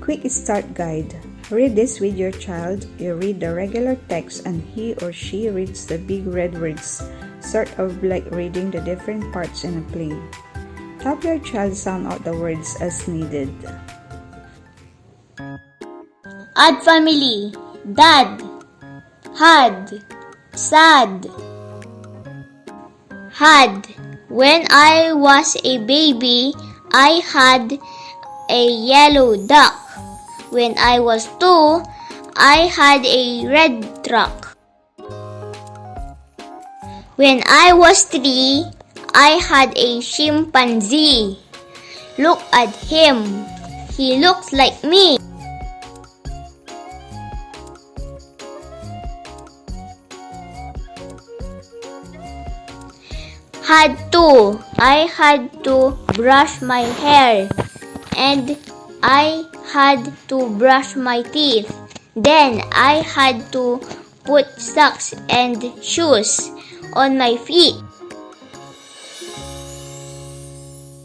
Quick Start Guide. Read this with your child. You read the regular text and he or she reads the big red words, sort of like reading the different parts in a play. Help your child sound out the words as needed. Add family. Dad, had, sad. Had. When I was a baby, I had a yellow duck. When I was 2, I had a red truck. When I was 3, I had a chimpanzee. Look at him. He looks like me. Had to. I had to brush my hair. And I had to brush my teeth. Then I had to put socks and shoes on my feet.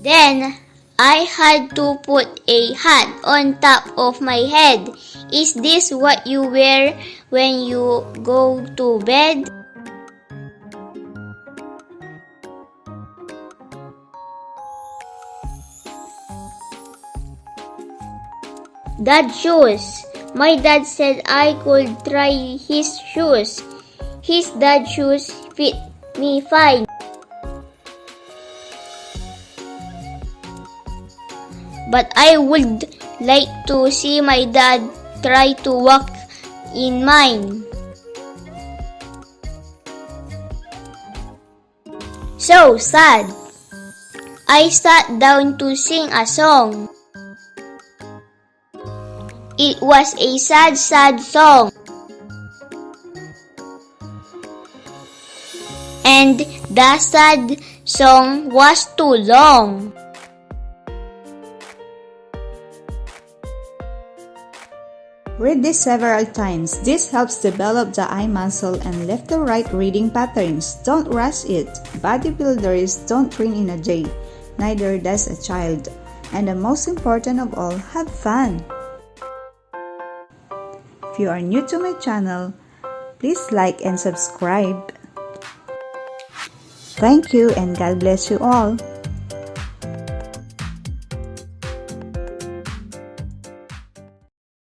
Then I had to put a hat on top of my head. Is this what you wear when you go to bed? Dad shoes. My dad said I could try his shoes. His dad shoes fit me fine. But I would like to see my dad try to walk in mine. So sad. I sat down to sing a song. It was a sad, sad song. And the sad song was too long. Read this several times. This helps develop the eye muscle and left to right reading patterns. Don't rush it. Bodybuilders don't train in a day. Neither does a child. And the most important of all, have fun. If you are new to my channel, please like and subscribe. Thank you and God bless you all.